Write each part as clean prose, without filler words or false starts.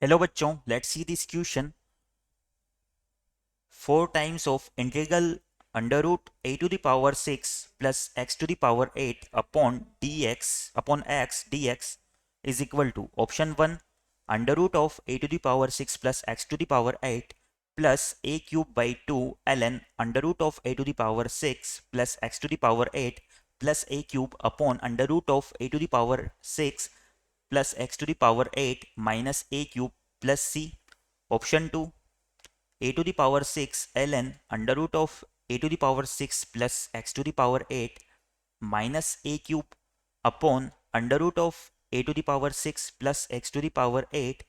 Hello बच्चों, let's see this question. 4 times of integral under root a to the power 6 plus x to the power 8 upon dx upon x dx is equal to option 1 under root of a to the power 6 plus x to the power 8 plus a cube by 2 ln under root of a to the power 6 plus x to the power 8 plus a cube upon under root of a to the power 6 plus x to the power 8 minus a cube plus c. Option 2 a to the power 6 ln under root of a to the power 6 plus x to the power 8 minus a cube upon under root of a to the power 6 plus x to the power 8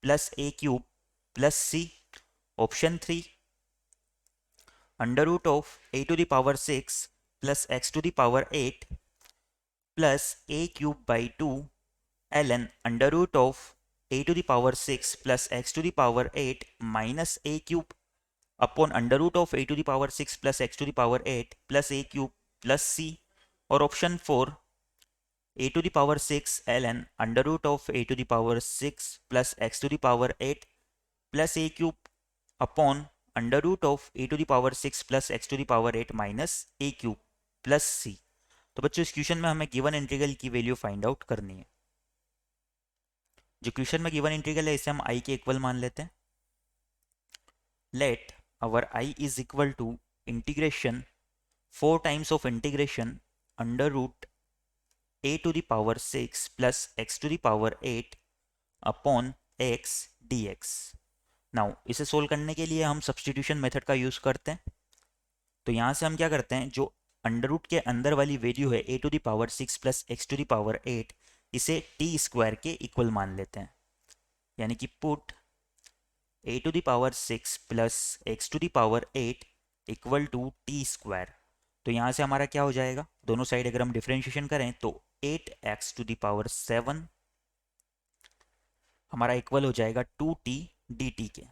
plus a cube plus c. Option 3 under root of a to the power 6 plus x to the power 8 plus a cube by 2 ln under root of a to the power 6 plus x to the power 8 minus a cube upon under root of a to the power 6 plus x to the power 8 plus a cube plus c. और option 4 a to the power 6 ln under root of a to the power 6 plus x to the power 8 plus a cube upon under root of a to the power 6 plus x to the power 8 minus a cube plus c. तो बच्चों इस question में हमें given integral की value find out करनी है। जो question में गिवन इंटीग्रल है इसे हम i के इक्वल मान लेते हैं। Let our I is equal to integration 4 times of integration under root a to the power 6 plus x to the power 8 upon x dx। Now इसे सोल्व करने के लिए हम सब्सटीट्यूशन मेथड का यूज करते हैं। तो यहां से हम क्या करते हैं, जो अंडर रूट के अंदर वाली वैल्यू है a to the power 6 plus x to the power 8 इसे टी स्क्वायर के इक्वल मान लेते हैं। यानी कि put a to the power 6 plus x to the power 8 equal to t square. तो यहाँ से हमारा क्या हो जाएगा, दोनों साइड अगर हम डिफरेंशिएशन करें तो 8x to the power 7 हमारा इक्वल हो जाएगा 2t dt के।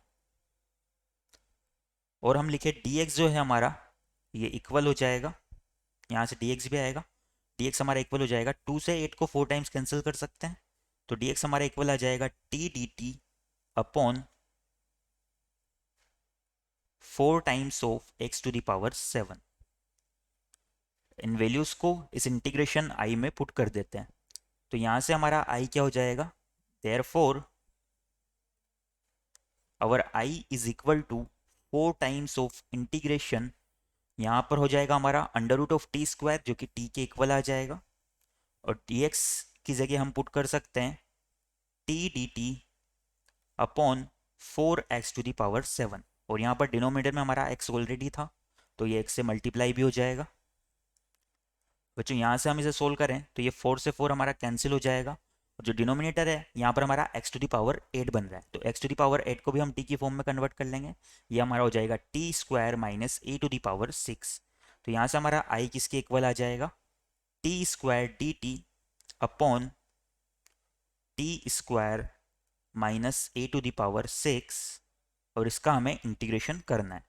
और हम लिखे dx जो है हमारा ये इक्वल हो जाएगा, यहाँ से dx भी आएगा, dx हमारा इक्वल हो जाएगा 2 से 8 को 4 टाइम्स कैंसिल कर सकते हैं तो dx हमारा इक्वल आ जाएगा t dt upon 4 times of x to the power 7। इन वैल्यूज को इस इंटीग्रेशन i में पुट कर देते हैं तो यहां से हमारा i क्या हो जाएगा, therefore our i is equal to 4 times of integration, यहाँ पर हो जाएगा हमारा under root of t square जो कि t के इक्वल आ जाएगा और dx की जगह हम पुट कर सकते हैं t dt upon 4x to the power 7 और यहाँ पर डिनोमिनेटर में हमारा x ऑलरेडी था तो ये x से मल्टीप्लाई भी हो जाएगा। बच्चों यहाँ से हम इसे सोल्व करें तो ये 4 से 4 हमारा कैंसिल हो जाएगा और जो डिनोमिनेटर है यहाँ पर हमारा x टू द पावर 8 बन रहा है तो x टू द पावर 8 को भी हम t की फॉर्म में कन्वर्ट कर लेंगे। ये हमारा हो जाएगा t square minus A to the power 6। तो यहाँ से हमारा i किसके इक्वल आ जाएगा, t square d t upon t square minus A to the power 6 और इसका हमें इंटीग्रेशन करना है।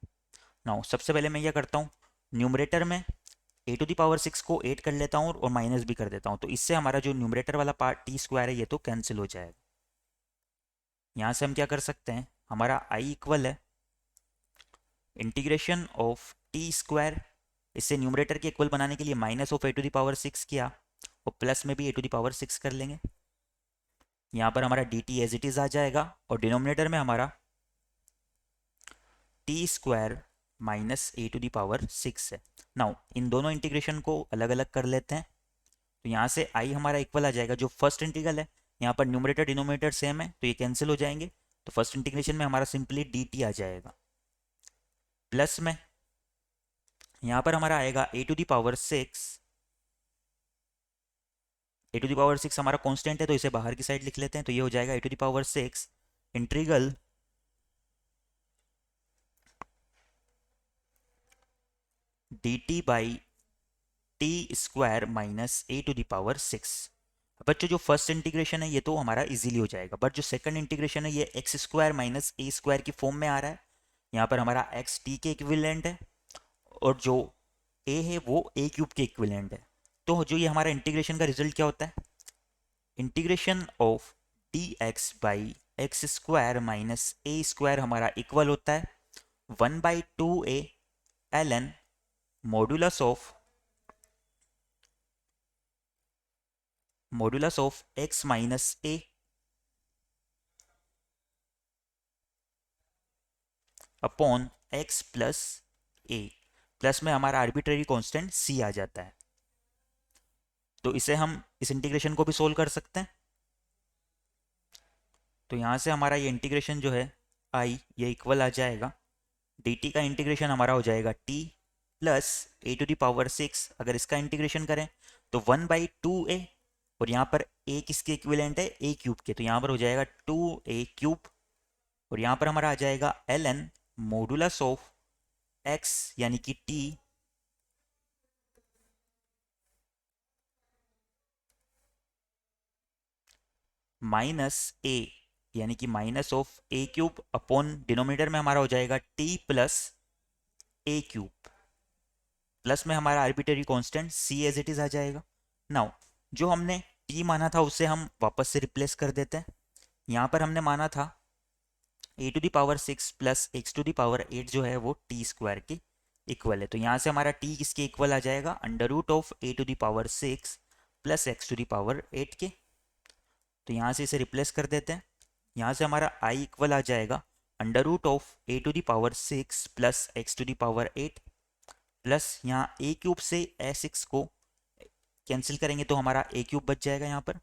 नाउ सबसे पहले मैं ये करता हूँ, न्यूमरेटर में ए टू द पावर 6 को 8 कर लेता हूँ और माइनस भी कर देता हूँ तो इससे हमारा जो न्यूमरेटर वाला पार्ट टी स्क्वायर है ये तो कैंसिल हो जाएगा। यहाँ से हम क्या कर सकते हैं, हमारा आई इक्वल है इंटीग्रेशन ऑफ टी स्क्वायर, इससे न्यूमरेटर के इक्वल बनाने के लिए minus of a to the power 6 किया और प्लस में भी ए टू द पावर 6 कर लेंगे। यहाँ पर हमारा D T as it is आ जाएगा और डिनोमिनेटर में हमारा T square minus A to the power 6 है। नाउ इन दोनों इंटीग्रेशन को अलग अलग कर लेते हैं तो यहाँ से आई हमारा इक्वल आ जाएगा, जो फर्स्ट इंटीग्रल है यहाँ पर न्यूमरेटर डिनोमिनेटर सेम है तो ये कैंसिल हो जाएंगे तो फर्स्ट इंटीग्रेशन में हमारा सिंपली डी टी आ जाएगा प्लस में यहाँ पर हमारा आएगा A to the power 6, A to the power 6 हमारा कांस्टेंट है तो इसे बाहर की साइड लिख लेते हैं तो ये हो जाएगा A to the power 6 integral D T by T square minus A to the power 6। बच्चों जो फर्स्ट इंटीग्रेशन है ये तो हमारा इजीली हो जाएगा बट जो सेकंड इंटीग्रेशन है ये एक्स स्क्वायर माइनस ए स्क्वायर की फॉर्म में आ रहा है। यहाँ पर हमारा एक्स टी के इक्विवेलेंट है और जो ए है वो ए क्यूब के इक्विवेलेंट है। तो जो ये हमारा इंटीग्रेशन का रिजल्ट क्या होता है, integration of D x by x square minus A square हमारा इक्वल होता है 1/2a ln modulus of x minus A upon x plus A, plus में हमारा आर्बिट्रेरी कांस्टेंट सी आ जाता है। तो इसे हम इस इंटीग्रेशन को भी सोल्व कर सकते हैं। तो यहाँ से हमारा ये इंटीग्रेशन जो है आई, ये इक्वल आ जाएगा dt का इंटीग्रेशन हमारा हो जाएगा t प्लस a⁶। अगर इसका इंटीग्रेशन करें तो 1/2a, और यहाँ पर a किसके इक्विवेलेंट है, a³ के, तो यहाँ पर हो जाएगा 2a³, और यहाँ पर हमारा आ जाएगा ln मॉडुलस ऑफ x यानी कि t माइनस a यानी कि minus of a³ upon denominator में हमारा हो जाएगा t प्लस a³, प्लस में हमारा arbitrary constant c as it is आ जाएगा। नाउ जो हमने t माना था उसे हम वापस से रिप्लेस कर देते हैं। यहाँ पर हमने माना था a⁶ प्लस x⁸ जो है वो t² के इक्वल है। तो यहाँ से हमारा t किसके इक्वल आ जाएगा, under root of a⁶ plus x⁸ के। तो यहाँ से इसे रिप्लेस कर देते हैं। यहाँ से हमारा i इक्वल आ जाएगा under root of a⁶ plus x⁸ plus यहाँ a³ से a6 को कैंसिल करेंगे तो हमारा a³ बच जाएगा। यहाँ पर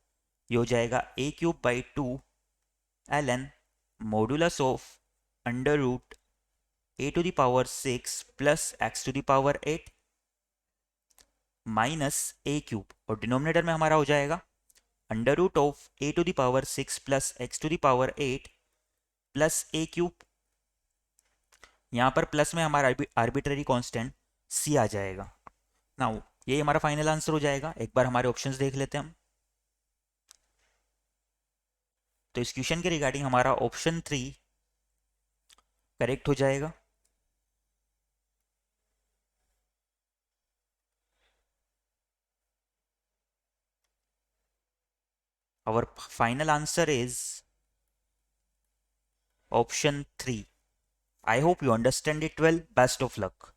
ये हो जाएगा a³/2 ln modulus of under root a⁶ plus x⁸ minus a³ और डिनोमिनेटर में हमारा हो जाएगा under root of a⁶ plus x⁸ plus a³। यहाँ पर प्लस में हमारा आर्बिट्रेरी कांस्टेंट c आ जाएगा। नाउ ये हमारा फाइनल आंसर हो जाएगा। एक बार हमारे ऑप्शंस देख लेते हैं हम। तो इस क्वेश्चन के रिगार्डिंग हमारा ऑप्शन 3 करेक्ट हो जाएगा। Our final answer is option 3. I hope you understand it well. Best of luck.